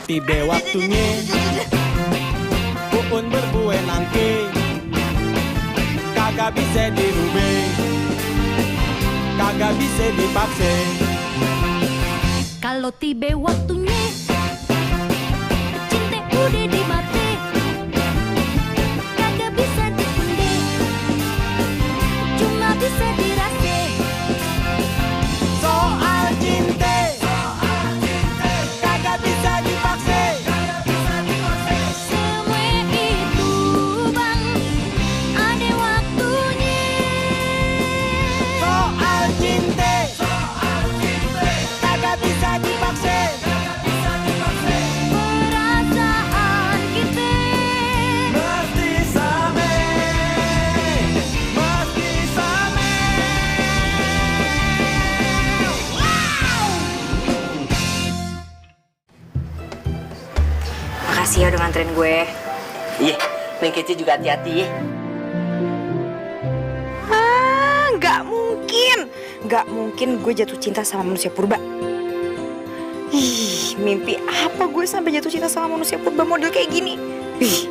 tiba waktunya Uun berbuat nangke, kagak bisa dirubah, kagak bisa dipaksa. Kalau tiba waktunya cinta udah di mati, kagak bisa dikunde, cuma bisa dirasa. Soal cinta, kagak bisa dipaksa. Semua itu bang, ada waktunya. Soal cinta, kagak bisa dipaksa. Perasaan kita Mesti sama, mesti sama. Makasih ya udah nganterin gue. Iya, Neng Kece juga hati-hati ya. Nggak mungkin. Nggak mungkin gue jatuh cinta sama manusia purba. Ih, mimpi apa gue sampai jatuh cinta sama manusia purba model kayak gini? Ih.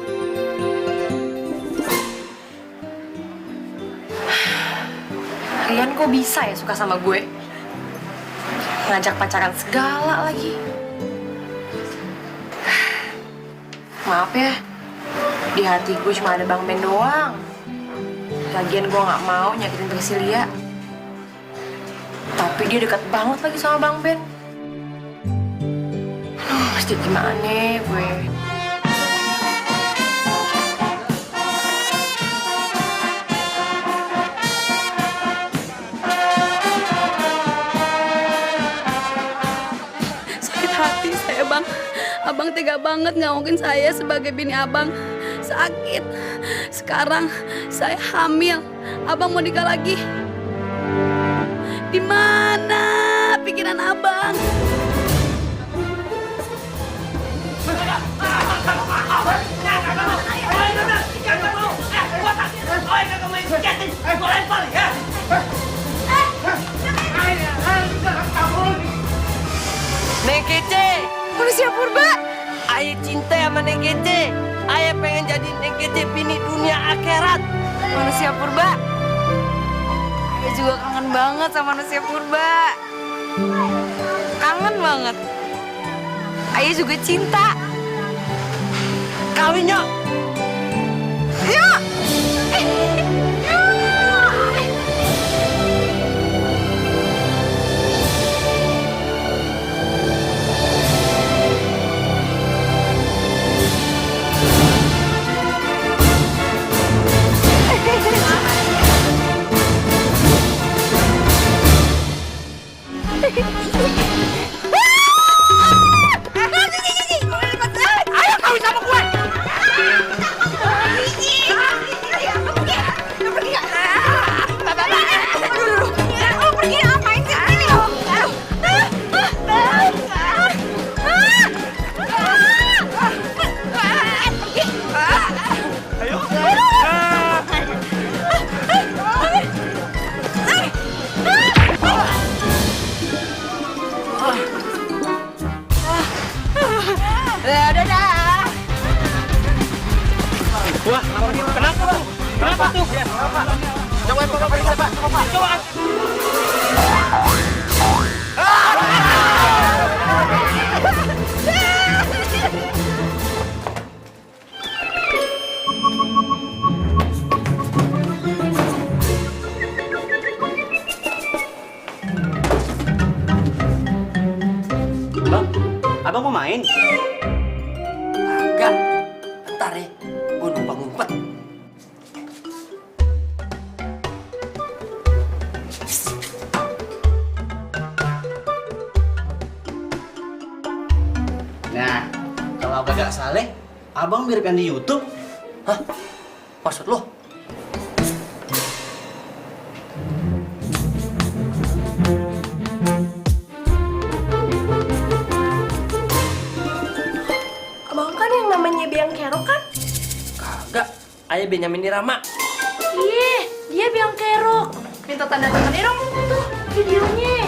Rian kok bisa ya suka sama gue? Ngajak pacaran segala lagi. Maaf ya, di hati gue cuma ada Bang Ben doang. Lagian gue gak mau nyakitin Priscilia. Tapi dia dekat banget lagi sama Bang Ben. Aduh, mesti gimana gue? Sakit hati saya bang. Abang tega banget ngomongin saya sebagai bini abang. Sakit. Sekarang saya hamil. Abang mau nikah lagi. Di mana pikiran abang? Neng Kece, Manusia purba. ayah cinta sama Neng Kece. Ayah pengen jadi Neng Kece bini dunia akhirat. Manusia purba. Gue juga kangen banget sama manusia purba. Kangen banget. Ayah juga cinta. Kawin yuk. Yuk. Ayo kawin sama gue. Wah, kenapa tuh? Kenapa tuh? Coba periksa, Pak. Coba. Bang, abang mau main? Enggak. Ntar ya, gue numpang ngumpet. Nah, kalau abang gak saleh, abang mirip yang di YouTube. Hah? Maksud lo? Abang kan yang namanya Biang Kerok kan? Kagak. Ayah Benyamin Rama. Iya, dia Biang Kerok. Minta tanda tangan dong tuh videonya.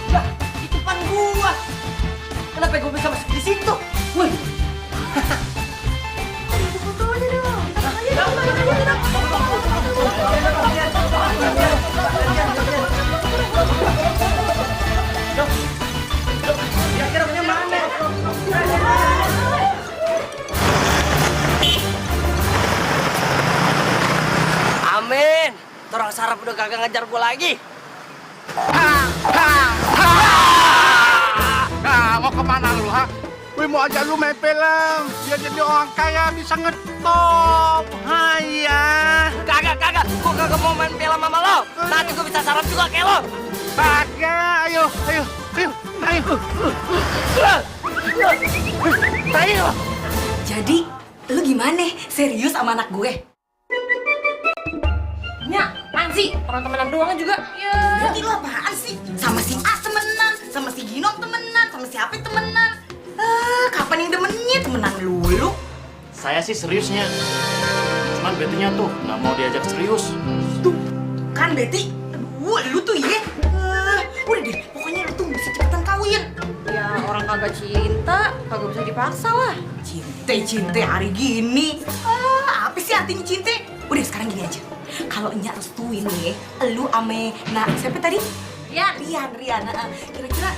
Lah, itu pan gua. Kenapa gue bisa masuk di situ? Wih. Kira-kira punya mana? Amin. Orang sarap udah kagak ngejar gue lagi. Mau kemana lu, ha? Wih, mau ajak lu main film. Biar jadi orang kaya bisa ngetop. Haya. Kagak. Gue kagak mau main film sama lo. Nanti gue bisa sarap juga kayak lo. Kagak, ayo. Ayo. Jadi, lu gimana? Serius sama anak gue? Nya, apaan sih? Orang temenan doang juga. Berarti lu apaan sih? Sama si A temenan, sama si Ginong temenan, sama si Apit temenan. Kapan yang demennya temenan lulu? Saya sih seriusnya. Cuman Betty-nya tuh nggak mau diajak serius. Tuh, kan Betty? Aduh, lu tuh ya. Udah deh, pokoknya lu tuh mesti cepetan kawin. Ya orang kagak cinta, kagak bisa dipaksa lah. Cinta hari gini. Apa sih artinya cinta? Udah sekarang gini aja. Kalau Nya restuin nih, lu ame siapa tadi? Rian. Kira-kira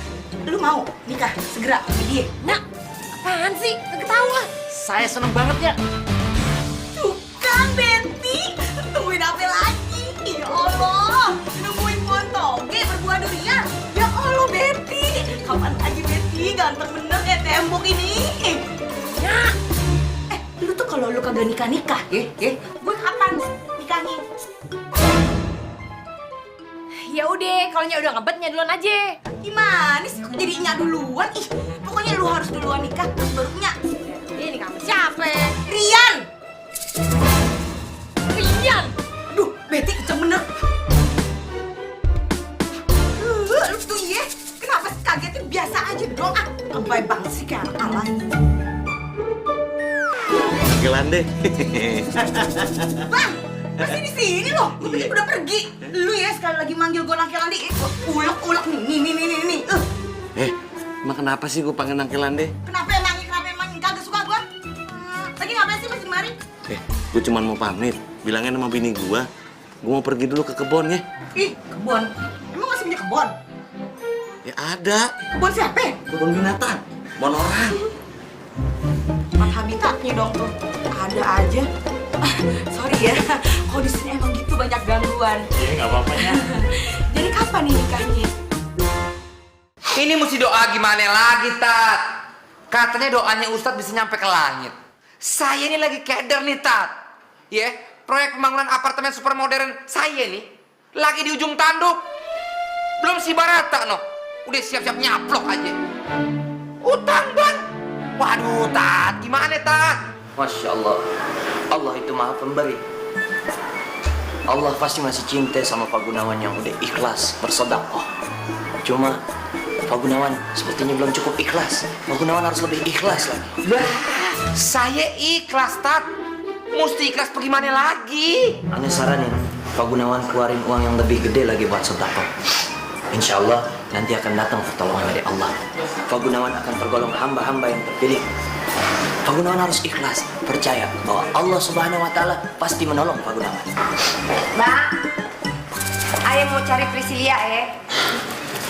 lu mau nikah segera sama dia? Nah, apaan sih? Kagak tahu lah. Saya seneng banget ya. Tuh kan Betty, tungguin apa lagi? Ya Allah, nemuin pohon toge berbuah durian. Ya Allah Betty, kapan lagi Betty ganteng bener kayak tembok ini. Nah, Lu tuh kalau lu kagak nikah ya, gue kapan nikahnya? ya udah, kalau Nya udah ngebet Nya duluan aja. Gimana sih kok jadi Nya duluan? Ih, pokoknya lu harus duluan nikah terus baru Nya. Ini kamu siapa? Rian! Rian. Aduh, Betty kenceng bener. Lu tuh ya, kenapa sih kagetnya biasa aja dong? Lebay banget sih kayak anak alay. Gelande. Bang, masih di sini loh. Gue pikir udah pergi. Lu ya sekali lagi manggil gue Nangke Lande, ulek nih. Emang kenapa sih gue panggil Nangke Lande? Kenapa emangnya kagak suka gue? Lagi ngapain sih masih mari? Gue cuma mau pamit. Bilangin sama bini gue mau pergi dulu ke kebun ya. Ih, kebun. Emang masih punya kebun? Ya ada. Kebun siapa? Kebun binatang. Kebun orang. Tempat habitatnya dong tuh. Ada aja. Sorry ya, kalau di sini emang gitu banyak gangguan. Iya nggak apa-apanya. Jadi kapan nih nikahnya? Ini mesti doa gimana lagi, Tat? Katanya doanya Ustadz bisa nyampe ke langit. Saya ini lagi keder nih, Tat. Ya, proyek pembangunan apartemen super modern saya nih lagi di ujung tanduk. Belum si Barata, no. Udah siap-siap nyaplok aja. Utang, Bang. Waduh, Tat. Gimana, Tat? Masya Allah. Allah itu maha pemberi. Allah pasti masih cinta sama Pak Gunawan yang udah ikhlas bersedekah. Cuma Pak Gunawan sepertinya belum cukup ikhlas. Pak Gunawan harus lebih ikhlas lagi. Lah, saya ikhlas, Tat. Mesti ikhlas bagaimana lagi? Ane saranin Pak Gunawan keluarin uang yang lebih gede lagi buat sedekah. Insya Allah nanti akan datang pertolongan dari Allah. Pak Gunawan akan tergolong hamba-hamba yang terpilih. Pak Gunawan harus ikhlas, percaya bahwa Allah Subhanahu Wa Taala pasti menolong Pak Gunawan. Mbak, ayah mau cari Priscilia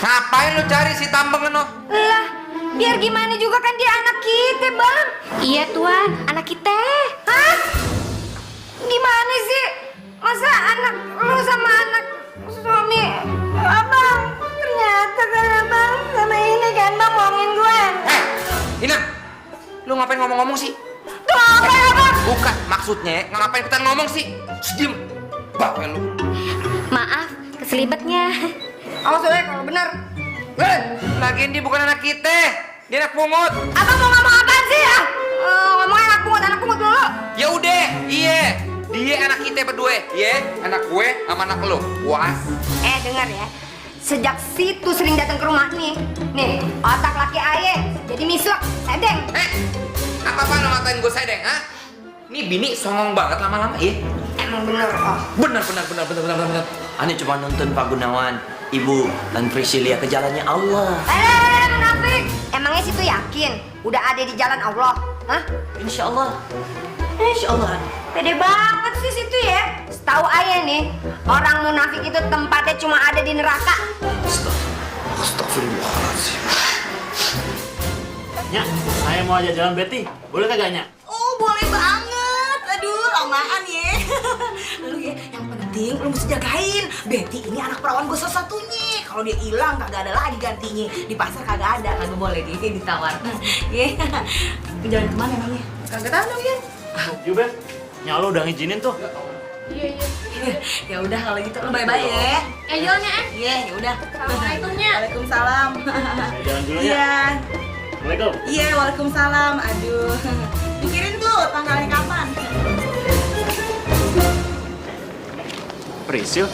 Ngapain lu cari si Tambeng, no? Lah, biar gimana juga kan dia anak kita, Bang. Iya tuan, anak kita. Hah? Gimana sih? Masa anak lu sama anak suami abang? Ternyata kan abang sama ini kan bang bohongin gue. Ina, lu ngapain ngomong-ngomong sih? Tuh apa ya bang? Bukan, maksudnya ngapain ikutan ngomong sih? Diam, bawel lu. Maaf, keselibetnya. Awas ya kalau bener. Lagian dia bukan anak kita, dia anak pungut. Abang mau ngomong apaan sih ya? Ngomongnya anak pungut dulu. Ya udah, iya, dia anak kita berdua, ya, anak gue sama anak lu, puas. Dengar ya. Sejak situ sering datang ke rumah nih otak laki aye jadi mislek, sedeng. Apa-apaan lo ngatain gue sedeng, ha? Nih bini songong banget lama-lama, ya? Emang bener, Bener. Ane cuma nonton Pak Gunawan, Ibu dan Priscilia ke jalannya Allah. Munafik. Emangnya situ yakin udah ada di jalan Allah? Hah? Insya Allah. Insya Allah. Pede banget sih situ ya. Setahu ayah nih, orang munafik itu tempatnya cuma ada di neraka. Astagfirullahaladzim. Nya, saya mau ajak jalan Betty. Boleh kagak, Nya? Oh, boleh banget. Aduh, lamaan ya. Lu ya, yang penting lu mesti jagain. Betty ini anak perawan gue salah satunya. Kalau dia hilang kagak ada lagi gantinya. Di pasar kagak ada, kagak boleh ditawar. Iya. Jalan kemana emangnya? Kagak tahu dong, Yan. Juga, Nya lu udah ngizinin tuh. Iya. Ya udah kalau gitu lu bye-bye ya. Jalannya, Iya, ya udah. Assalamualaikumnya. Waalaikumsalam. Saya jalan dulu ya. Iya. Assalamualaikum. Iya, waalaikumsalam. Aduh. Pikirin tuh tanggalnya kapan. Prisil.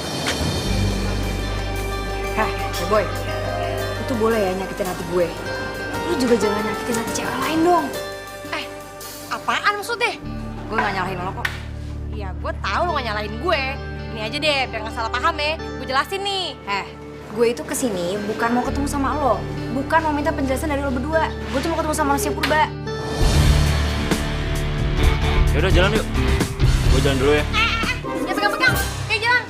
Hah, boy. Itu boleh ya nyakitin hati gue. Lu juga jangan nyakitin hati cewek lain dong. Apaan maksudnya? Gue gak nyalahin lo kok. Iya, gue tahu lo gak nyalahin gue. Ini aja deh, biar gak salah paham ya. Gue jelasin nih. Gue itu kesini bukan mau ketemu sama lo. Bukan mau minta penjelasan dari lo berdua. Gue tuh mau ketemu sama manusia purba. Yaudah jalan yuk. Gue jalan dulu ya. Ya pegang-pegang. Ayo jalan.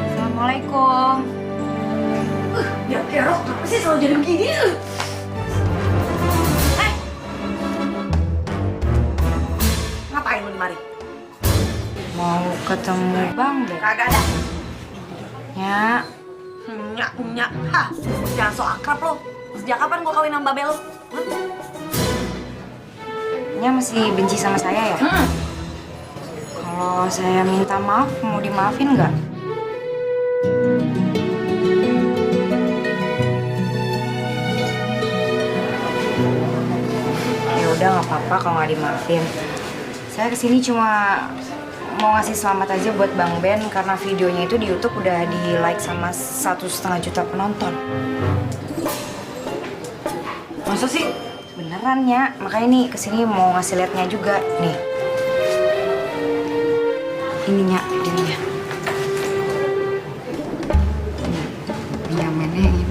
Assalamualaikum. Ya, Roh, kenapa sih selalu jadi begini? Ngapain lu di mari? Mau ketemu Bang Ben. Kagak ada. Ya, Punya. Hah, jangan so akrab lo. Sejak kapan gua kawin sama Babel lo? Nya masih benci sama saya ya? Kalau saya minta maaf, mau dimaafin nggak? Ya udah nggak apa-apa kalau nggak dimaafin. Saya kesini cuma mau ngasih selamat aja buat Bang Ben karena videonya itu di YouTube udah di like sama 1,5 juta penonton. Masa sih? Beneran ya, makanya nih kesini mau ngasih liatnya juga nih. Ininya, videonya. Nyamennya ini.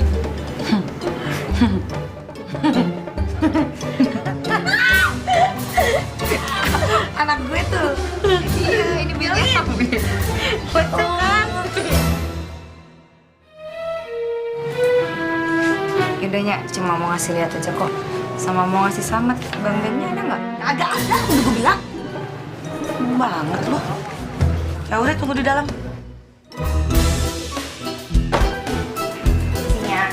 Anak gue tuh. Iya, ini bilangnya. Kocak kan? Yaudah Nya, cuma mau ngasih lihat aja kok. Sama mau ngasih selamat. Bang Ben-nya ada nggak? Agak ada, udah gue bilang. Banget lo. Ya udah tunggu di dalam. Nya.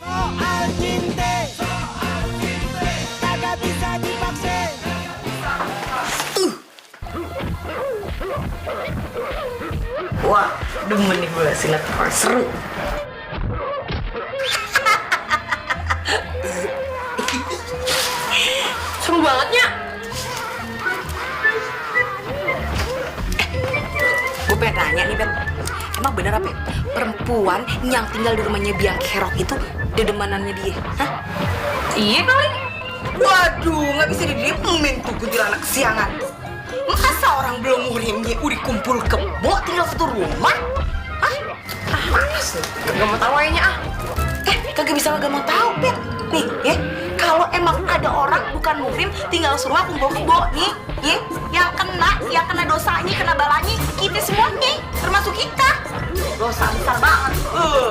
Soal cinta, kagak bisa dipaksa. Wah, demen nih gue sinetron seru. Seru banget ya. Gue pengen nanya nih Ben, emang bener apa ya? Perempuan yang tinggal di rumahnya Biang Kerok itu dedemanannya dia? Hah? Iya kali. Waduh, nggak bisa didiemin tuh kuntilanak kesiangan tuh. Masa orang belum murimnya udah kumpul kebo tinggal satu rumah? Hah? Mas, kagak mau tahu aja ah. Kagak bisa kagak mau tahu, Ben. Nih, ya, kalau emang ada orang bukan muhrim tinggal serumah kumpul kebo nih, ya, yang kena dosanya, kena balanya kita semuanya, termasuk kita. Dosa besar banget.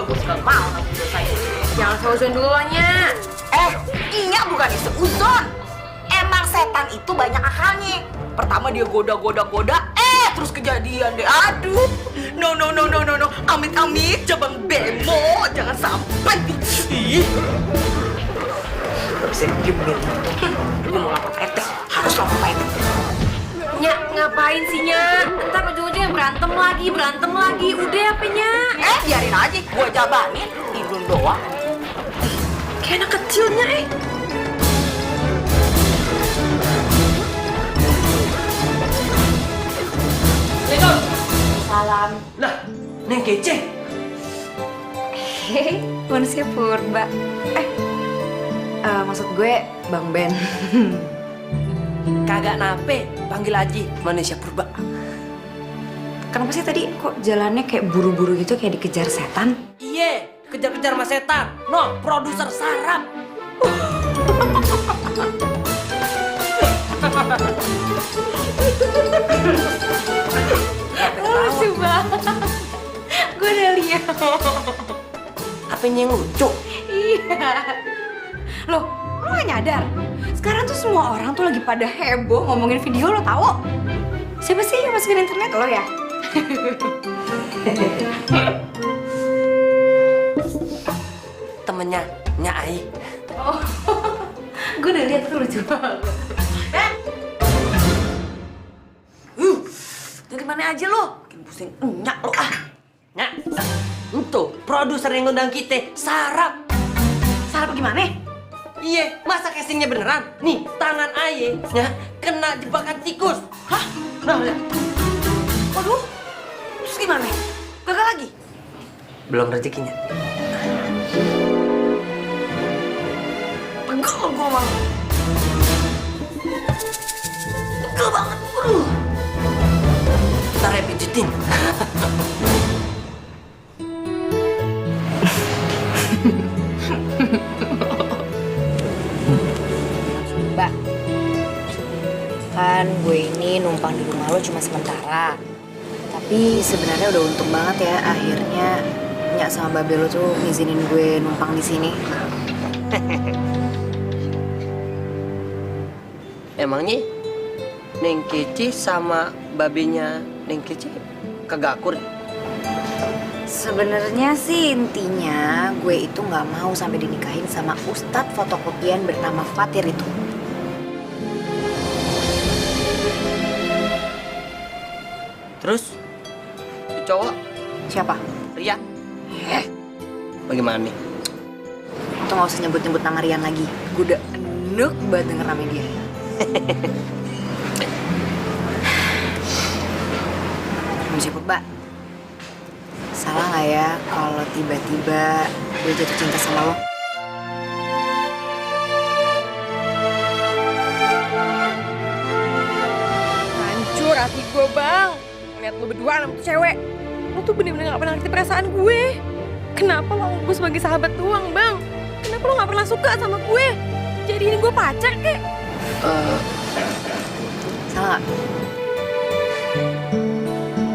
Gue suka banget dosa itu. Jangan seuzon dulu Nya. Iya bukan itu uzon. Emang setan itu banyak akalnya. Pertama dia goda, terus kejadian deh. Aduh, no. Amit, jabang bemo, jangan sampai. Ih, gak bisa diemin. Gue mau lapor PT, harus lapor PT. Nya, ngapain sih Nya? Ntar ujung-ujungnya berantem lagi. Udah apa Nya? Biarin aja, gue jabanin. Tidur doang. Kayak anak kecilnya Salam. Lah, Neng Kece. Hehehe. manusia purba. Maksud gue Bang Ben. Kagak nape, panggil aja manusia purba. Kenapa sih tadi kok jalannya kayak buru-buru gitu, kayak dikejar setan? Iya, kejar-kejar sama setan. No, produser sarap. Lucu banget. Gue udah lihat. Apanya yang lucu? Iya. Loh, lo gak nyadar? Sekarang tuh semua orang tuh lagi pada heboh ngomongin video lo, tau? Siapa sih yang masukin internet? Lo ya? Temennya Nyai. Oh, gue udah lihat tuh lucu banget. Dari mana aja lo? Bikin pusing enyak lo ah. Nyak, itu produser yang ngundang kita, sarap. Sarap gimana? Iya, masa casingnya beneran? Nih, tangan aye ya, kena jebakan tikus. Hah? Nah, lihat. Waduh, terus gimana? Gagal lagi? Belum rezekinya. Pegel gua malah. Pegel banget. Ntar ya pijitin. Mbak, kan gue ini numpang di rumah lo cuma sementara. Tapi sebenarnya udah untung banget ya akhirnya Nyak sama Babe lo tuh ngizinin gue numpang di sini. Emangnya Neng Keci sama babenya Neng Keci kagak akur? Sebenarnya sih intinya gue itu nggak mau sampai dinikahin sama ustadz fotokopian bernama Fatir itu. Terus cowok Siapa? Ria? Bagaimana nih? Itu nggak usah nyebut-nyebut nama Rian lagi. Gue udah enek banget denger nama dia. Manusia purba, salah nggak ya kalau tiba-tiba gue jatuh cinta sama lo? Hancur hati gue, Bang. Ngeliat lo berdua sama tuh cewek. Lo tuh bener-bener gak pernah ngerti perasaan gue. Kenapa lo anggap gue sebagai sahabat doang, Bang? Kenapa lo gak pernah suka sama gue? Jadi ini gue pacar, kek? Salah nggak?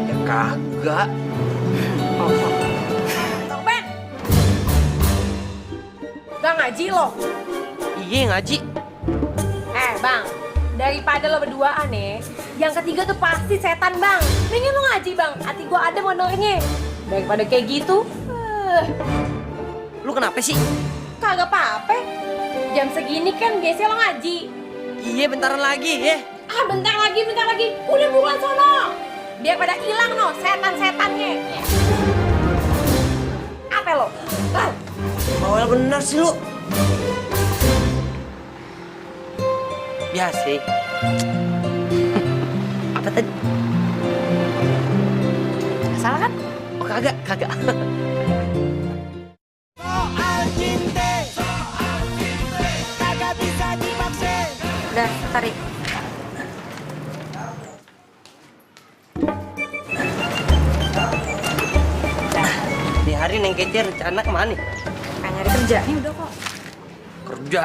Ya kagak. Bang Ben! Gak ngaji lo? Iya ngaji. Bang, daripada lo berduaan yang ketiga tuh pasti setan, Bang. Mendingan lo ngaji, Bang. Hati gue ada monornya. Daripada kayak gitu. Lu kenapa sih? Kagak apa-apa. Jam segini kan biasanya lo ngaji. Iya bentaran lagi ya. Bentar lagi. Udah buruan sono. Biar pada hilang no setan-setannya. Apa lo? Bawel bener sih lu. Biasa. Apa tadi? Salah kan? Oh kagak. Soal cinta kagak bisa dipaksa. Udah, tarik. Di hari Neng Kece rencana kemana nih? Pengen nyari kerja nih udah kok. Kerja?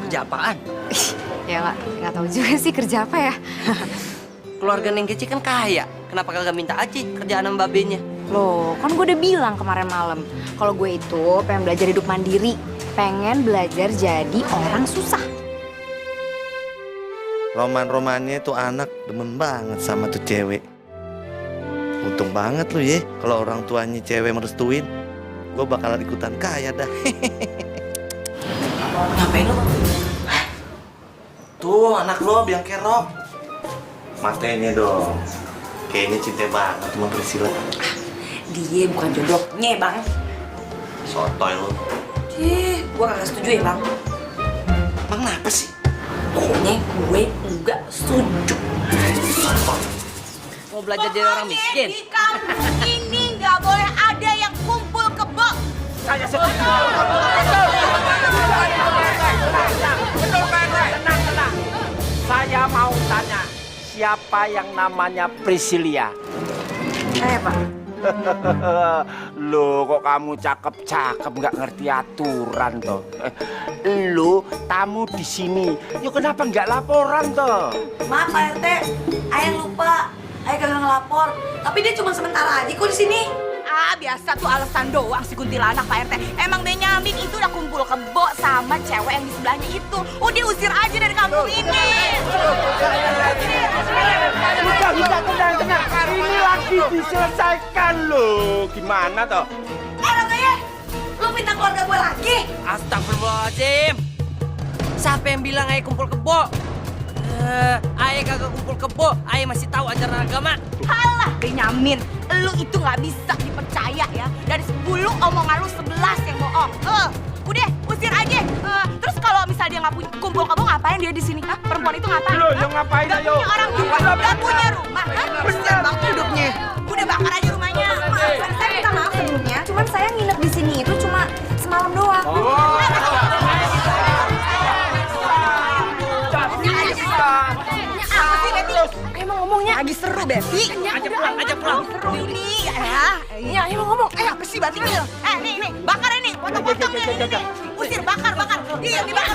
Kerja apaan? Ya nggak tahu juga sih kerja apa ya. Keluarga Neng Kece kan kaya. Kenapa kagak minta aja kerjaan sama babenya? Loh, kan gue udah bilang kemarin malam kalau gue itu pengen belajar hidup mandiri, pengen belajar jadi orang susah. Roman-romannya tuh anak demen banget sama tuh cewek. Untung banget lu ya kalau orang tuanya cewek merestuin. Gue bakalan ikutan kaya dah. Ngapain lu? Tuh anak lo biang kerok. Matanya dong. Kayaknya cinta banget sama Priscilla. Dia bukan jodohnya bang. Sotoy lo. Gua kagak setuju ya bang. Bang kenapa sih? Pokoknya gue enggak setuju. Mau belajar jadi orang miskin. Di kampung ini nggak boleh ada yang kumpul kebo. saya setuju. Betul, Pak RT. Tenang. Saya mau tanya, siapa yang namanya Priscilia? Pak. Loh, kok kamu cakep-cakep nggak ngerti aturan toh? Lu tamu di sini, yuk kenapa nggak laporan toh? Maaf Pak RT, ayah lupa. Ayah kagak ngelapor. Tapi dia cuma sementara aja kok di sini. Ah, biasa tuh alasan doang si kuntilanak Pak RT. Emang Benyamin itu udah kumpul kebo sama cewek yang di sebelahnya itu. Udah usir aja dari kampung ini. Udah, tenang. Ini lagi diselesaikan loh. Gimana toh? Rangga, lu minta keluarga gue lagi? Astagfirullahaladzim. Siapa yang bilang ayah kumpul kebo? Ayah kagak kumpul kebo, ayah masih tahu ajaran agama. Halah, Benyamin, lu itu nggak bisa dipercaya ya. Dari 10 omongan lu 11 yang bohong. Udah, usir aja. Terus kalau misalnya dia nggak punya kumpul kebo, ngapain dia di sini? Hah? Perempuan itu ngapain? Loh, yang ngapain Gak ayo? punya orang tua, gak punya rumah. Hah? Bener banget hidupnya. Udah bakar aja rumahnya. Maaf, saya minta maaf sebelumnya. Cuman saya nginep di sini itu cuma semalam doang. Emang ngomongnya lagi seru, Betty. Aja pulang. Seru ini, ya. Emang ngomong. Apa sih batinnya? Nih, bakar ini. Potong-potongnya ini. Usir, bakar. Iya, dibakar.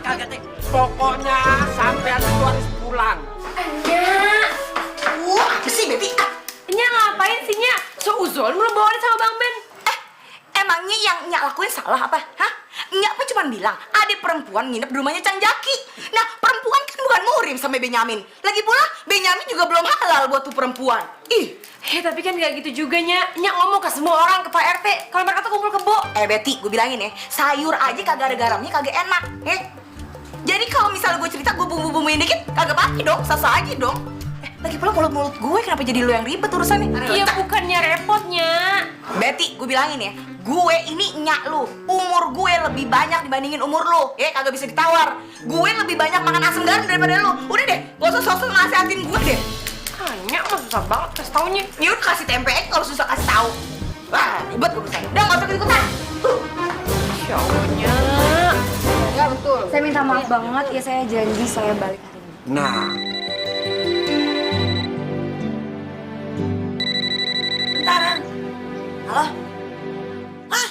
Kagak, teh. Pokoknya sampean itu harus pulang. Nyak. Apa sih, Betty? Nyak ngapain sih, Nyak? Seuzon lu bawain sama Bang Ben. Emangnya yang Nyak lakuin salah apa? Hah? Nyak apa cuma bilang ada perempuan nginep di rumahnya Cang Jaki. Nah, perempuan kan bukan muhrim sama Benyamin. Lagi pula Benyamin juga belum halal buat tuh perempuan. Ih, Tapi kan gak gitu juga, Nyak. Nyak ngomong ke semua orang, ke Pak RT. Kalau mereka tuh kumpul kebo. Betty, gue bilangin ya, sayur aja kagak ada garamnya kagak enak, Jadi kalau misalnya gue cerita gue bumbu-bumbuin dikit, kagak pakai dong, sasa aja dong. Lagi pula mulut gue kenapa jadi lo yang ribet urusannya? Iya, bukannya repotnya. Betty, gue bilangin ya, gue ini nyak lu. Umur gue lebih banyak dibandingin umur lu. Kagak bisa ditawar. Gue lebih banyak makan asam garam daripada lu. Udah deh, gak usah sosok nasihatin gue deh. Nyak mah susah banget kasih taunya. Yaudah kasih tempe aja kalau susah kasih tahu. Wah, ribet urusan. Udah gak usah ikut-ikutan. Ya Allah, Nyak. Ya betul. Saya minta maaf banget ya, saya janji saya balik hari ini. Nah, Bentaran. Halo? Hah?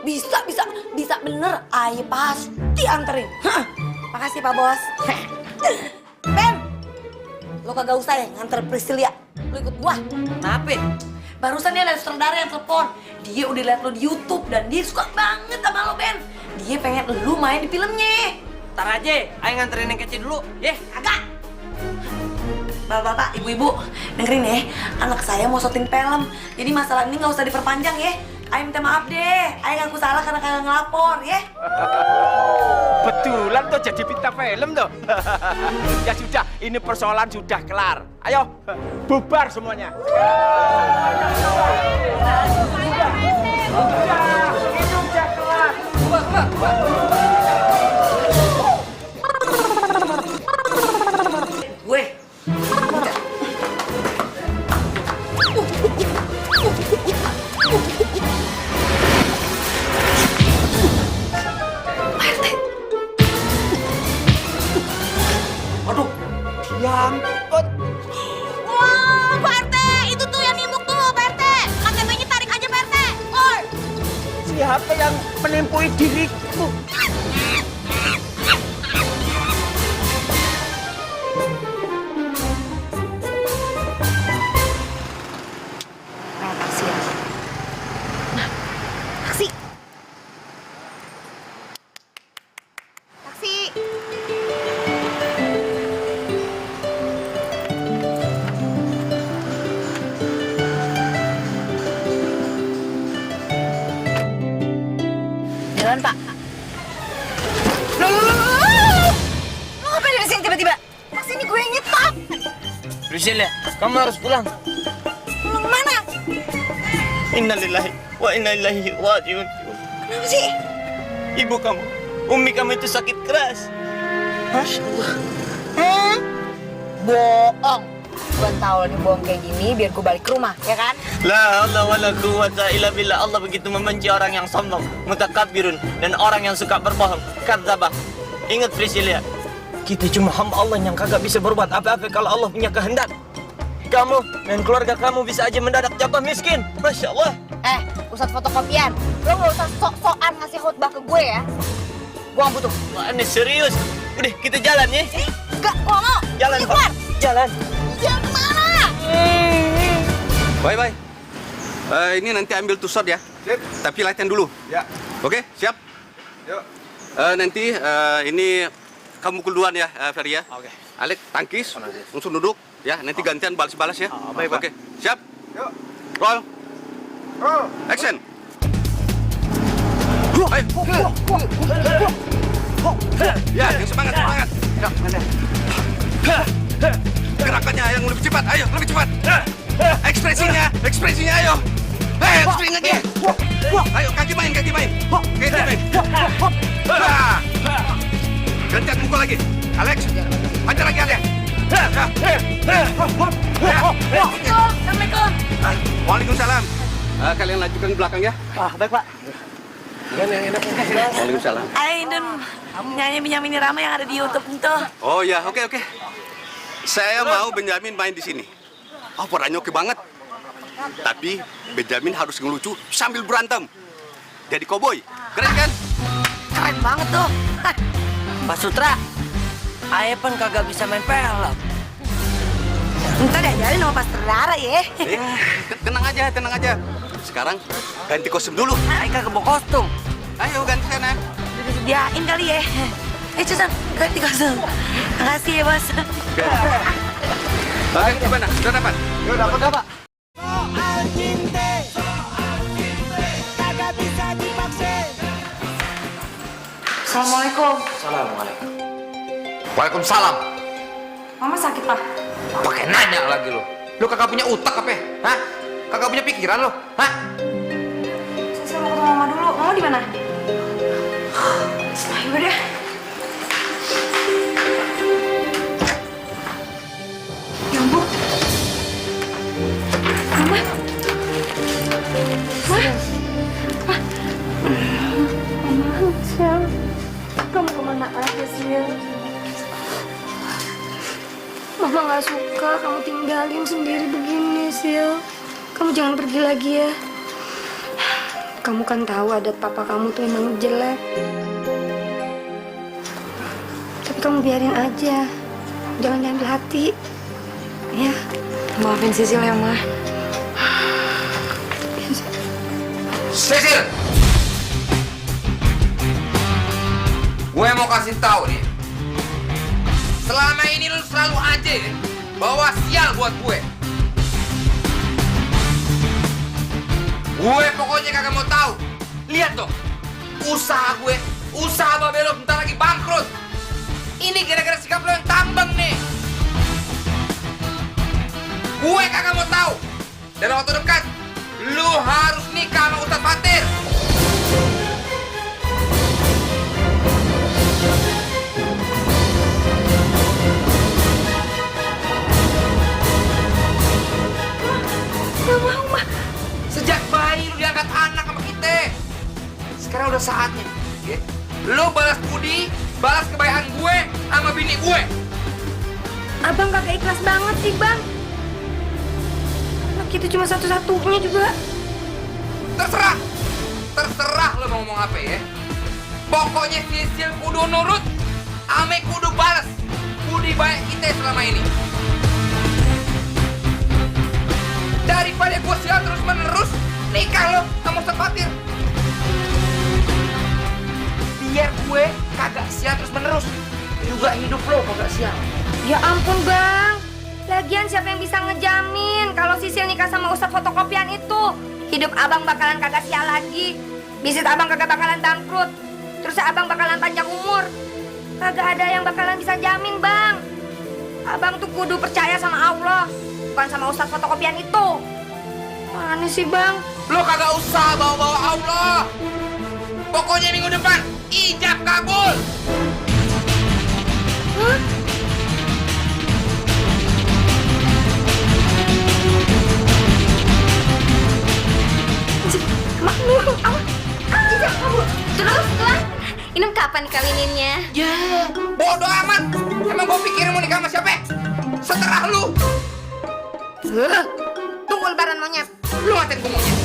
Bisa bener. Ayo pasti anterin. Makasih Pak Bos. Ben, lo kagak usah ya nganter Priscilia. Lo ikut gua. Kenapa? Barusan dia ada sutradara yang telepon. Dia udah liat lo di YouTube dan dia suka banget sama lo, Ben. Dia pengen lo main di filmnya. Ntar aja, ayah nganterin yang kecil dulu, Agak. Bapak-bapak, ibu-ibu, dengerin ya. Anak saya mau syuting film. Jadi masalah ini nggak usah diperpanjang ya. Ayah minta maaf deh. Ayah ngaku salah karena kalian ngelapor ya. betulan tuh jadi bintang film tuh. Ya sudah, ini persoalan sudah kelar. Ayo, bubar semuanya. Ini udah kelar. Gue. Aduh, diampet. Wah, Pak RT, itu tuh yang nimuk tuh, Pak RT. KTP-nya tarik aja, Pak RT. Oi. Siapa yang menimpui diriku? Taksi ya. Taksi. Taksi. Jalan, Pak. Lo ngapain di sini tiba-tiba? Taksi ini gue yang nyetak. Priscilia, kamu harus pulang. Pulang kemana? Innalillahi wa inna ilaihi rajiun. Kenapa sih? Ibu kamu, Umi kamu itu sakit keras. Bohong. Gue tahu nih bohong kayak gini biar gue balik ke rumah, ya kan? La haula wala quwwata illa billah. Allah begitu membenci orang yang sombong, mutakabbirun, dan orang yang suka berbohong. Kadzabah. Ingat Priscilia, kita cuma hamba Allah yang kagak bisa berbuat apa-apa kalau Allah punya kehendak. Kamu dan keluarga kamu bisa aja mendadak jatuh miskin. Masya Allah. Ustadz fotokopian, lo gak usah sok-sokan ngasih khutbah ke gue ya. Gue gak butuh. Wah, ini serius. Udah, kita jalan ya. Enggak, gue mau. Jalan, Pak. Jalan. Jalan kemana? Bye. Ini nanti ambil tusot ya. Sip. Tapi latihan dulu. Ya. Oke, siap? Yuk. Nanti ini kamu duluan ya, Ferry ya. Oke. Alek, tangkis. Langsung duduk. Ya, nanti gantian balas-balas ya. Baik, Pak. Oke, siap? Yuk. Roll. Roll. Action. Ayo. Ya, yang semangat. Gerakannya yang lebih cepat. Ayo, lebih cepat. Ekspresinya ayo. Swing lagi. Ayo, kaki main. Gantian mukul lagi. Alex, hajar lagi Alex. Assalamualaikum. Waalaikumsalam. Kalian lanjutkan ke belakang ya. Baik, Pak. Waalaikumsalam. Aiden, nyanyi Benyamin Rama yang ada di YouTube itu. Oh ya, oke. Saya mau Benjamin main di sini. Oh, perannya oke banget. Tapi Benjamin harus ngelucu sambil berantem. Jadi koboi. Keren kan? Keren banget tuh. Pak Sutra, Aye kan kagak bisa main film. Ntar diajarin sama Pas Terdara ya. Tenang aja. Sekarang ganti kostum dulu. Aye kagak bawa kostum. Ayo ganti sana. Udah disediain kali ya. Susan, ganti kostum. Makasih ya, Bos. Oke, gimana? Sudah dapat? Yuk, dapat, Pak. Soal cinta kagak bisa dipaksa. Assalamualaikum. Assalamualaikum. Waalaikumsalam. Mama sakit, Pak. Pakai nanya lagi lo. Lo kagak punya otak apa? Hah? Kagak punya pikiran lo? Hah? Saya mau ketemu Mama dulu. Mama di mana? Ayo deh. Ya ampun. Mama. Sial. Kamu kemana aja, Sial? Mama gak suka kamu tinggalin sendiri begini, Sil. Kamu jangan pergi lagi ya. Kamu kan tahu adat papa kamu tuh emang jelek. Tapi kamu biarin aja. Jangan diambil hati. Ya. Maafin Sisil ya, Ma. Sisil! Gue mau kasih tahu nih. Selama ini lu selalu aja ya, bawa sial buat gue. Gue pokoknya kagak mau tahu. Lihat dong, usaha gue, usaha Babelo bentar lagi bangkrut. Ini gara-gara sikap lo yang tambang nih. Gue kagak mau tahu. Dalam waktu dekat, lu harus nikah sama Ustadz Fatir. Gak mau, Ma. Sejak bayi lu diangkat anak sama kita. Sekarang udah saatnya. Ya. Lu balas budi, balas kebaikan gue sama bini gue. Abang kagak ikhlas banget sih, Bang. Anak kita cuma satu-satunya juga. Terserah lo mau ngomong apa ya. Pokoknya Sisil kudu nurut, ame kudu balas budi baik kita selama ini. Daripada gue sial terus menerus, nikah lo sama Ustadz Fatir. Biar gue kagak sial terus menerus, juga hidup lo kagak sial. Ya ampun, Bang. Lagian siapa yang bisa ngejamin kalau Sisil nikah sama Ustadz fotokopian itu? Hidup abang bakalan kagak sial lagi. Bisnis abang kagak bakalan bangkrut. Terus abang bakalan panjang umur. Kagak ada yang bakalan bisa jamin, Bang. Abang tuh kudu percaya sama Allah, bukan sama Ustadz fotokopian itu. Mana sih, Bang? Lo kagak usah bawa-bawa Allah. Pokoknya minggu depan, ijab kabul. Hah? Inem kapan kawininnya? Ya, bodoh amat. Emang gue pikir mau nikah sama siapa? Seterah lu. Tunggu lebaran monyet. Lu ngatain gue monyet.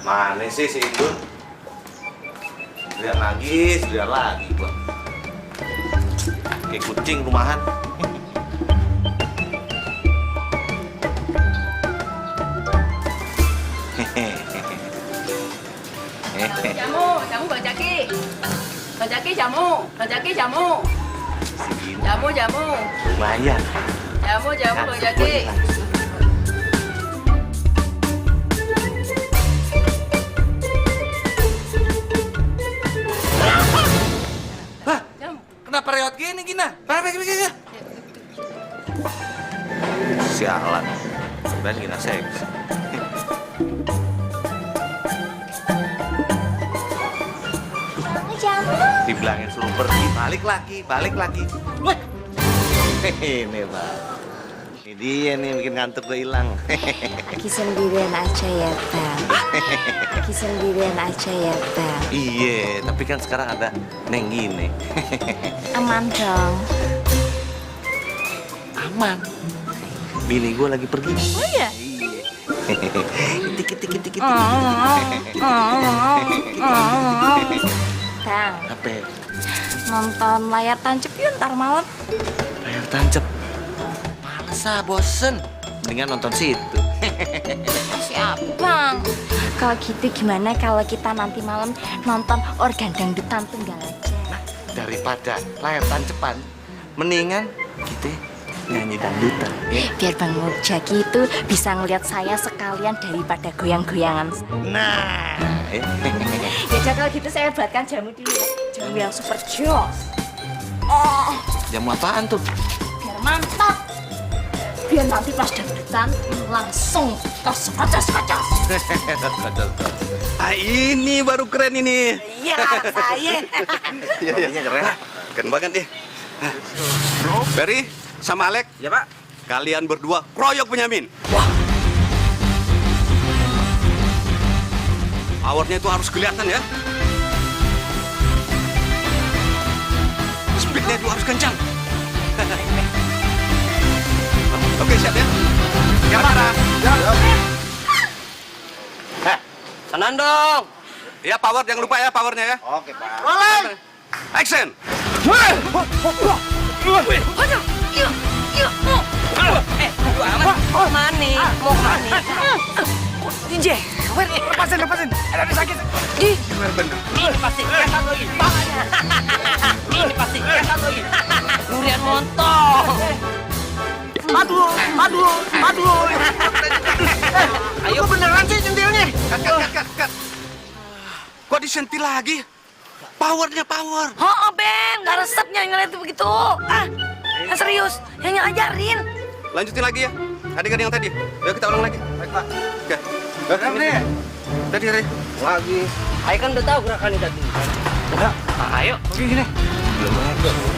Mana sih si Indun? Lihat lagi gua. Kayak kucing rumahan. Jamu bajaki. Bajaki jamu. Jamu. Lumayan. Jamu bajaki. Kenapa reot gini, Gina? Gini. Sialan. Sebenarnya Gina seks. Dibilangin suruh pergi, balik lagi. Ini Pak. Ini dia nih bikin ngantuk gue hilang. Lagi sendirian aja ya, Bang. Lagi sendirian aja ya, Bang. Iya, tapi kan sekarang ada Neng gini. Aman dong. Aman. Bini gue lagi pergi. Oh iya? Dikit. Bang, Apa? nonton layar tancap yuk ntar malam. Layar tancap. Males bosen. Mendingan nonton situ. Siap, Bang. Kalau gitu gimana kalau kita nanti malam nonton organ dangdutan tunggal aja? Daripada layar tancepan, mendingan kita nyanyi dangdutan. Ya? Biar Bang Murjaki itu bisa ngeliat saya sekalian daripada goyang-goyangan. Nah, Ya kalau gitu saya buatkan jamu dulu ya. Jamu yang super jos. Oh, jamu apaan tuh? biar mantap. Biar nanti pas dangdutan langsung kocos. Ini baru keren ini. Iya, saya. Iya, keren. Keren banget nih. Ferry sama Alek. Ya, Pak. Kalian berdua kroyok Benyamin. Powernya itu harus kelihatan ya. Speednya itu harus kencang. Oke, siap ya. Kamera. Kanan dong. Ya, power jangan lupa ya powernya ya. Oke, Pak. Rolling. Action. Mau kemana? DJ, lepasin. Ada sakit. Ini pasti kesat lagi. Ini pasti kesat lagi. Durian montong. Aduh. Ayo beneran sih sentilnya. Kat. Kok disentil lagi? Powernya power. Oh, Ben, nggak resepnya ngeliat begitu. Yang serius, yang ngajarin. Lanjutin lagi ya. Adegan yang tadi. Ayo kita ulang lagi. Baik, Pak. Oke. nih. Tadi. Lagi. Ayo kan udah tahu gerakannya tadi. Udah. Ayo. Oke, gini.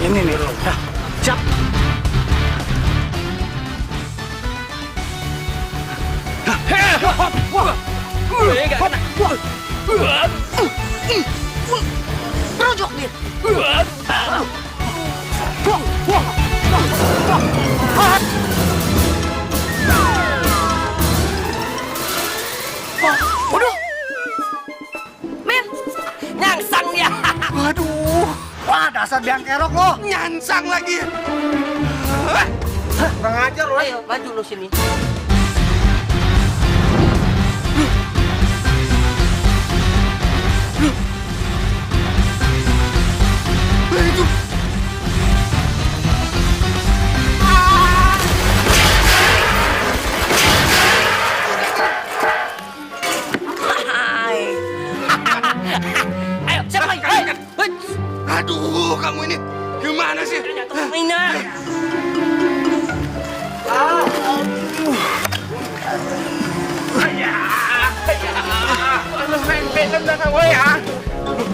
Ini nih. Siap. Projok dia. Waduh. Men, nyangsang dia. Waduh. Wah, dasar biang kerok lo. Nyansang lagi. Kurang ajar lo. Ayo, maju lo sini. Itu. Ayo, siapa lagi? Aduh, kamu ini gimana sih? Main film belakang gue ya.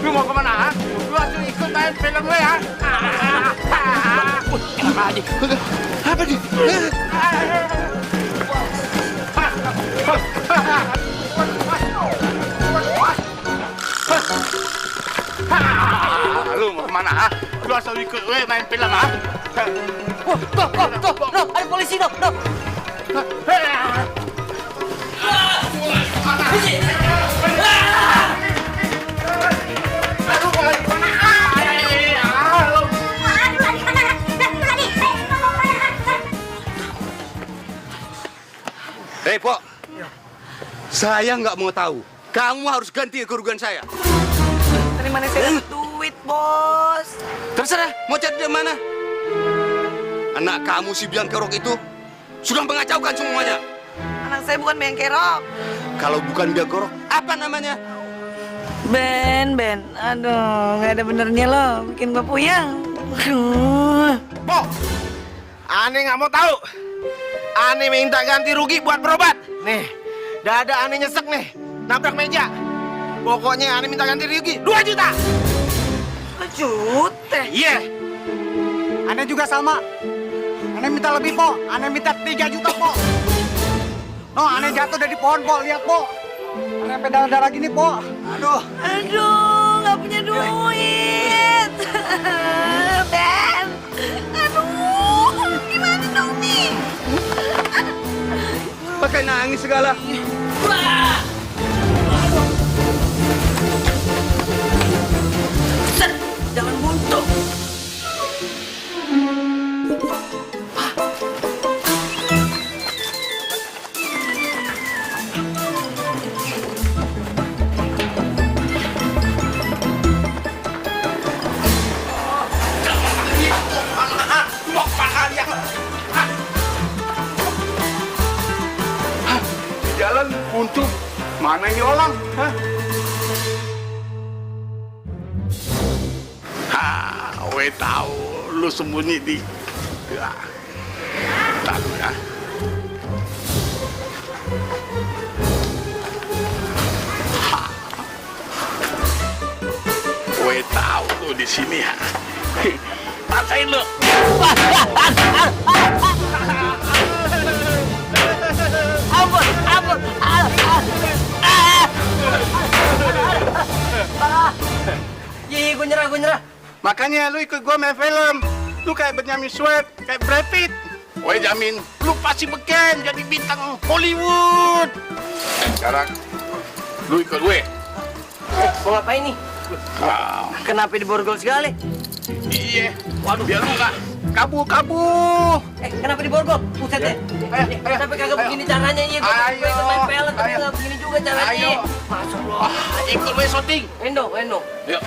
Lu mau kemana? Lu harus ikut main film gue ya. Apa nih? kemana, ha? Lu asal ikut main film, ha? Tuh, no, ada polisi, no. Hei, Pok. Saya nggak mau tahu. Kamu harus ganti kerugian saya. Dari mana saya dapat duit, Bos? Terserah, mau cari di mana? Anak kamu si Biang Kerok itu sudah mengacaukan semuanya. Anak saya bukan Biang Kerok. Kalau bukan Biang Kerok, apa namanya? Ben. Aduh, nggak ada benernya lo. Bikin gua puyeng. Pok, Ane nggak mau tahu. Ane minta ganti rugi buat berobat. Nih, dada Ane nyesek nih, nabrak meja. Pokoknya Ane minta ganti rugi 2 juta. 2 juta? Iya. Ane juga sama. Ane minta lebih, Po. Ane minta 3 juta, Po. No, Ane jatuh dari pohon, Po. Lihat, Po. Ane sampai darah-darah gini, Po. Aduh, nggak punya duit. Ben, aduh, gimana dong nih? Pakai nangis segala. Jangan buntu. Jalan untuk mana ini orang? Hah? We tahu lu sembunyi di. Tahu ya. We tahu lu di sini ya. Rasain lu. Ampun. Iya, gue nyerah. Makanya lu ikut gua main film. Lu kayak Benyamin Sueb, kayak Brad Pitt. Gue jamin, lu pasti beken jadi bintang Hollywood. Sekarang, lu ikut gue. Mau ngapain nih? Kenapa diborgol segala? Iya. Waduh, biar lu nggak kabur. Kenapa diborgol? Buset deh. Sampai kagak begini caranya. Iya, gue ikut main film, tapi nggak begini juga caranya. Masuk lo. Ikut gue syuting. Endo. Yuk.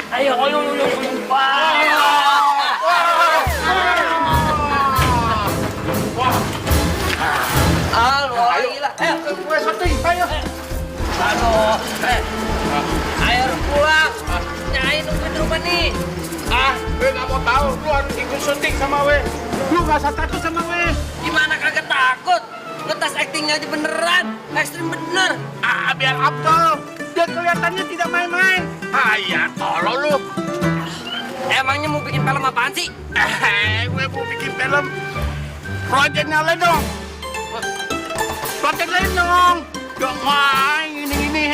Ayo. Ayo, gila. Ayo, gue syuting. Ayo. Aduh, ayo pulang. Nyai nungguin di rumah nih. Gue nggak mau tahu. Lu harus ikut syuting sama gue. Lu nggak usah takut sama gue. Gimana kagak takut? Ngetes aktingnya aja beneran. Ekstrim bener. Biar Abdul. Dia kelihatannya tidak main-main. Ya, tolong lu. Emangnya mau bikin film apaan sih? Gue mau bikin film Proyeknya Lenong. Proyek Lenong. Gak main ini.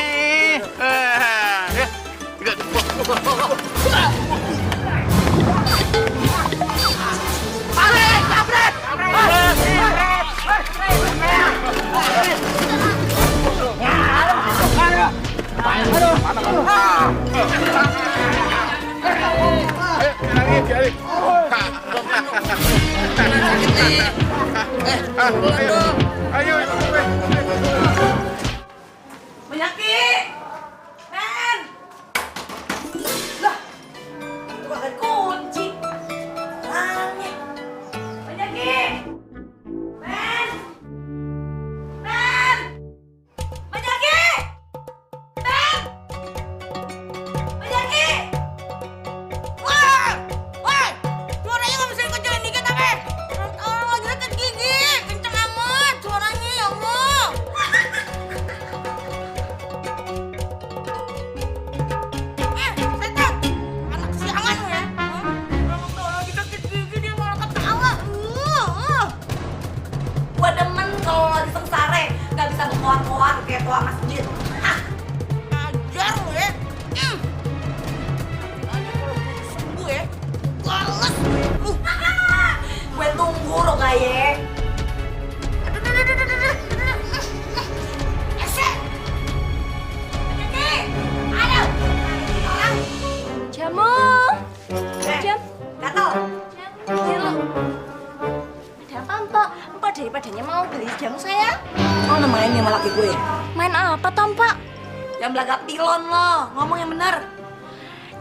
Ayo. Penyakit! Ben! Lah, itu bakal kunci. Aneh. Penyakit! Ben! Penyakit! Ben! Penyakit! Wah! Woi! Suaranya nggak bisa dikecilin dikit apa? Orang lagi sakit gigi. Kenceng amat suaranya, ya Allah. Gua demen kalau lagi sengsara, nggak bisa berkoar-koar kayak tua masjid. Ajar lu ya. main tunggu lo kaye. Jamu. Jam. Gatel. Ada apa, Mpok? Mpok daripadanya mau beli jamu saya? Kau udah main sama laki gue? Main apa, toh, Mpok? Yang belagak pilon lo, ngomong yang benar.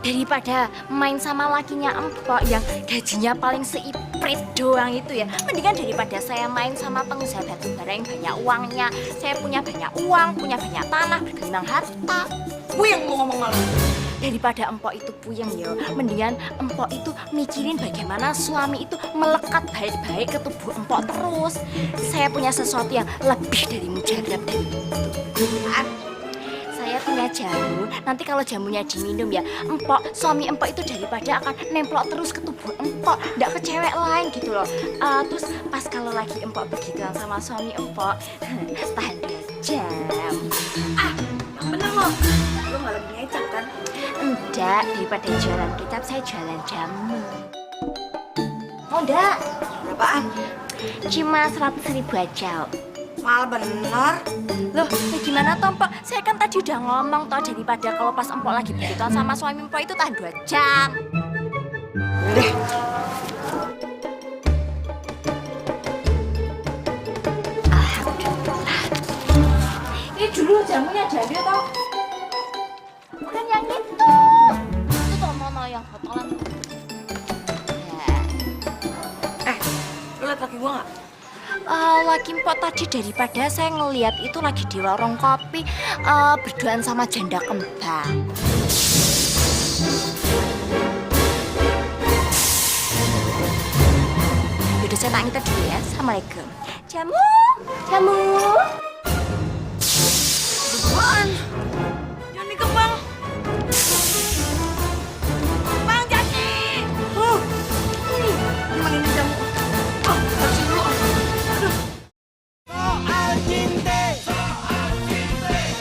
Daripada main sama lakinya Empok yang gajinya paling seiprit doang itu ya, mendingan daripada saya main sama pengusaha batu bara yang banyak uangnya. Saya punya banyak uang, punya banyak tanah, bergelimang harta. Puyeng mau ngomong malu. Daripada Empok itu puyeng ya, mendingan Empok itu mikirin bagaimana suami itu melekat baik-baik ke tubuh Empok terus. Saya punya sesuatu yang lebih dari mujarab dari itu. Saya punya jamu, nanti kalau jamunya diminum ya, suami Empok itu daripada akan nemplok terus ke tubuh Empok, nggak ke cewek lain gitu loh. Terus pas kalau lagi Empok begituan sama suami Empok, tahan 2 jam. Yang bener lo. Lo nggak lagi ngecap kan? Enggak, daripada jualan kecap, saya jualan jamu. Mau enggak? Berapaan? Cuma 100.000 aja. Mal bener. Loh, gimana toh, Empok? Saya kan tadi udah ngomong toh, daripada kalau pas Empok lagi begituan sama suami Empok itu tahan 2 jam. Deh. Alhamdulillah. Ini dulu jamunya jadi toh. Bukan yang itu. Itu toh mana yang botolan. Lo liat laki gua nggak? Laki Empok tadi daripada saya ngeliat itu lagi di warung kopi berduaan sama janda kembang. Yaudah saya tak ngitet dulu ya. Assalamualaikum. Jamu, jamu. Apaan? Yang di kembang. Bang Jaki. Gimana ini jamu? Habisin dulu. Aduh. Soal cinta,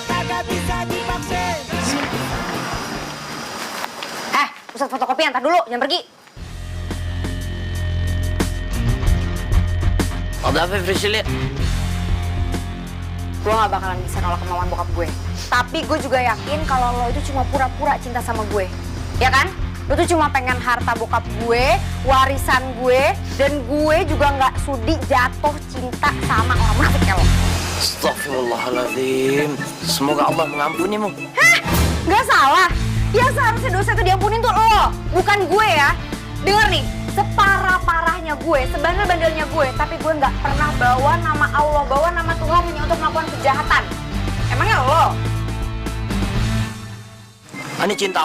kagak bisa dipaksa. Pusat fotokopi antar dulu, jangan pergi. Ada apa, Priscilia? Gue gak bakalan bisa nolak kemauan bokap gue. Tapi gue juga yakin kalau lo itu cuma pura-pura cinta sama gue. Ya kan? Lo tuh cuma pengen harta bokap gue, warisan gue, dan gue juga gak sudi jatuh cinta sama orang munafik kayak lo. Astagfirullahaladzim. Semoga Allah mengampunimu. Hah? Gak salah. Yang seharusnya dosa itu diampunin tuh lo, bukan gue ya. Dengar nih, separah-parahnya gue, sebandel-bandelnya gue, tapi gue nggak pernah bawa nama Allah, bawa nama Tuhan hanya untuk melakukan kejahatan. Emangnya lo? Ani cinta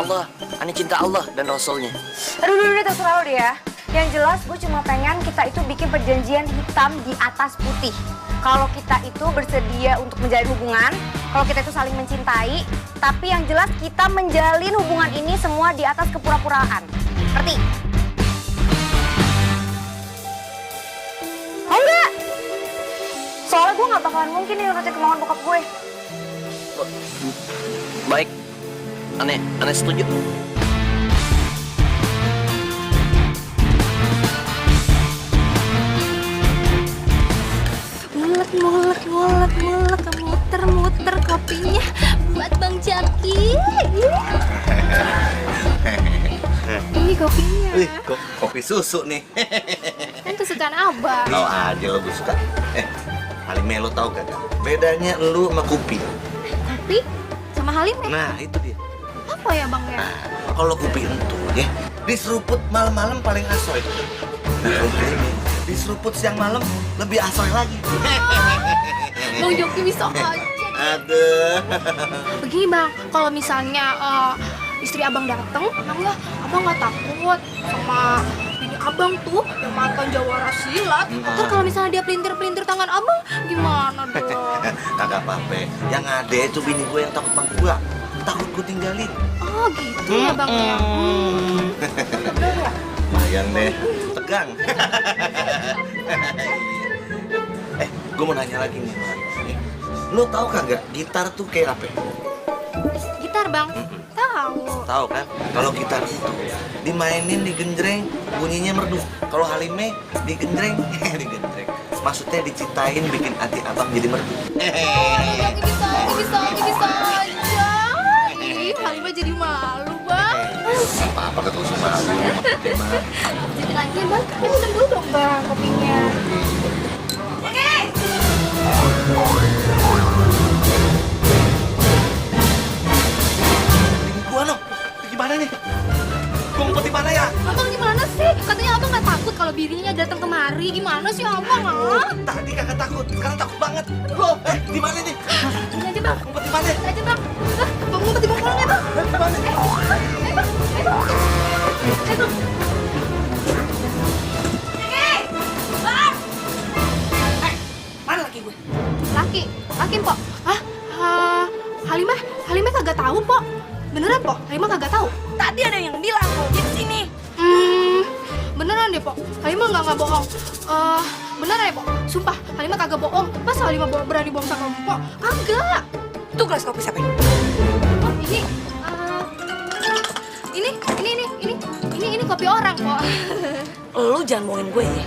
Allah dan Rasulnya. Aduh, terserah lo deh ya. Yang jelas gue cuma pengen kita itu bikin perjanjian hitam di atas putih. Kalau kita itu bersedia untuk menjalin hubungan, kalau kita itu saling mencintai, tapi yang jelas kita menjalin hubungan ini semua di atas kepura-puraan. Ngerti? Mau nggak? Soalnya gue nggak bakalan mungkin nih nurutin kemauan bokap gue. Baik. Aneh setuju. Mulek, muter kopinya buat Bang Jaki. Ini kopinya. Wih, kopi susu nih. Kan kesukaan Abang. Tahu aja lo gue suka. Halime lo tau gak? Bedanya lu sama Kupi. Kopi sama Halime. Nah, itu dia. Apa ya Bang ya? Nah, kalau Kupi itu ya, diseruput malam-malam paling asoy. Nah, kalau Halime diseruput siang malam lebih asoy lagi. Bang Joki bisa aja. Aduh. Begini Bang, kalau misalnya istri Abang dateng, emangnya Abang nggak takut sama bini Abang tuh yang mantan jawara silat? Ntar kalau misalnya dia pelintir tangan Abang, gimana dong? Kagak apa-apa. Yang ada itu bini gue yang takut bang gue. Takut gue tinggalin. Oh gitu ya Bang ya. Bener ya? Lumayan deh, tegang. Gue mau nanya lagi nih, Man. Lo tau kagak gitar tuh kayak apa? Gitar Bang? Tahu. tahu kan kalau gitar itu dimainin di genjreng bunyinya merdu. Kalau Halime di genjreng digenjreng. Maksudnya diciptain bikin hati abang jadi merdu. Bisa aja. Ih, Halimah jadi malu, Bang. Apa-apa ketemu sama aku. Jadi lagi, Bang. Minum dulu dong, Bang, kopinya. Oke. Gua no, gimana nih? Gua ngumpet di mana ya? Abang gimana sih? Katanya abang nggak takut kalau bininya datang kemari. Gimana sih abang, ah? Tadi kagak takut, sekarang takut banget. Di mana nih? Ini aja, Bang. Ngumpet di mana? Ini aja, Bang. Bang, ngumpet di bawah ya, Bang. Di mana? Mana laki gue? Laki, Pok. Hah? Halimah kagak tahu, Pok. Beneran, Pok? Halimah kagak tahu. Tadi ada yang bilang kalau dia kesini. Beneran deh, Pok. Halimah nggak bohong. Beneran ya, Pok? Sumpah, Halimah kagak bohong. Masa Halimah berani bohong sama Pok? Kagak. Tuh gelas kopi siapa? Oh, ini kopi orang, Pok. Lu jangan bohongin gue ya.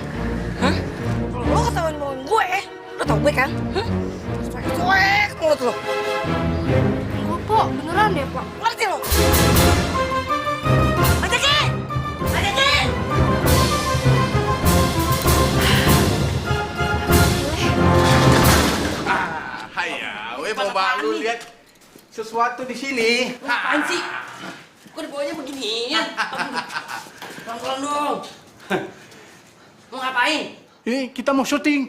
Hah? Kalau lu ketahuan bohongin gue, lu tau gue kan? Cuek mulut lu. Enggak, Pok. Beneran deh, Pok. Ngerti lu? Ajaki! Ajaki! Haya, weh mau lu lihat sesuatu di sini. Apaan sih? Kok dibawanya beginian? Pelan-pelan dong. Mau ngapain? Ini kita mau syuting.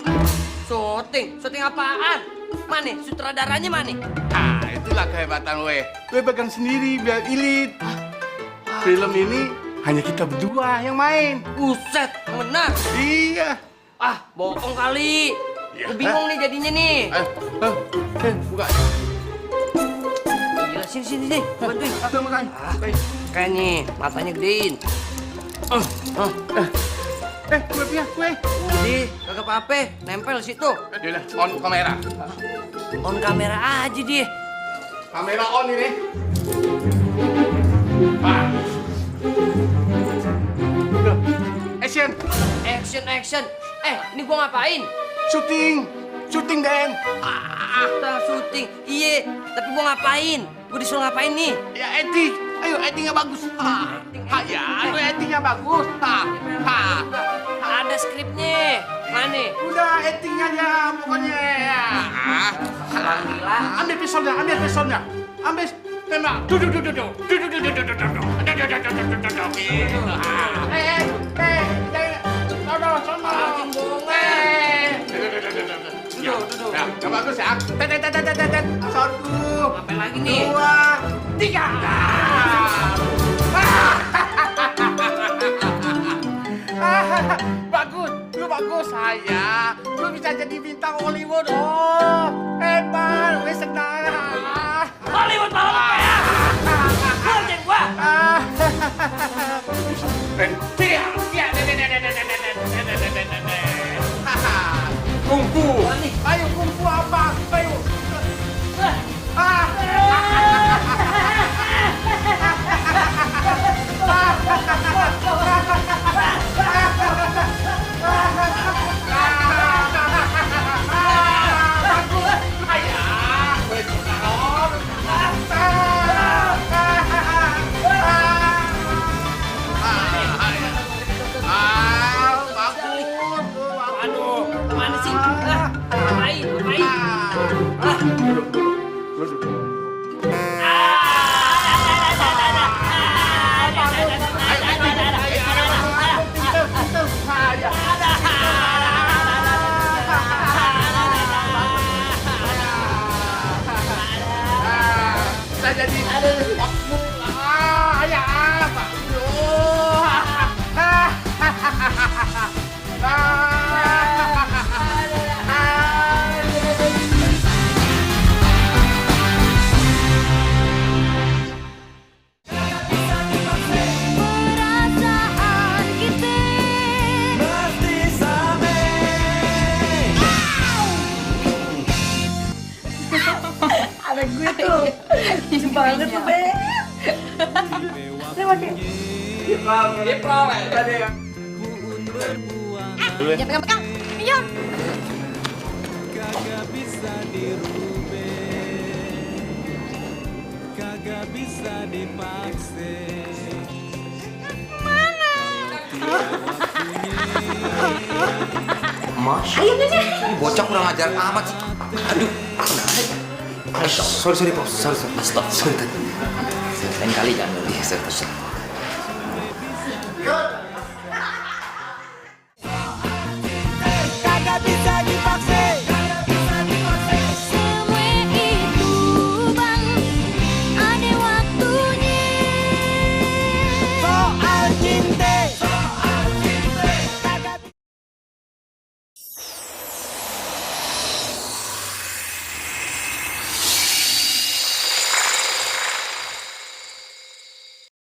Syuting apaan? Mana? Sutradaranya mana? Itulah kehebatan weh. Weh pegang sendiri biar ilit. Film ini hanya kita berdua yang main. Buset, benar. Iya. Bohong kali. Ya. Gue bingung nih jadinya nih. Buka. Gila, sini deh. Bantuin. Kayak nih, matanya gedein. Kue punya kue. Udah, kagak apa-apa. Nempel situ. Yaudah, on kamera. On kamera aja dia. Kamera on ini. Action. Action. Ini gua ngapain? Syuting Den. Kita syuting. Iya, tapi gua ngapain? Gua disuruh ngapain nih? Ya acting. Ayo actingnya bagus. Ya, lu actingnya bagus. Ada skripnya. Mana? Udah actingnya aja pokoknya. Alhamdulillah. Ambil pistolnya. Ambil tembak. Duduk. Yang bagus ya. Satu. Apa lagi nih? 2, 3. Lu bagus saya. Lu bisa jadi bintang Hollywood. Oh, hebat. Gue senang. Hollywood malam apa ya? Ngerjain gua. Kungfu. Ayo kungfu apa? Ayo. Kemana sih? Ngapain? Ada gue tuh. Banget tuh, Beb. Terima kasih. Ya pegang-pegang. Iya. Masya Allah. Ini bocah kurang ajar amat sih. Aduh. Sorry, Pak. Sorry. Stop. Sorry, Tat. Lain kali jangan lebih. Sorry.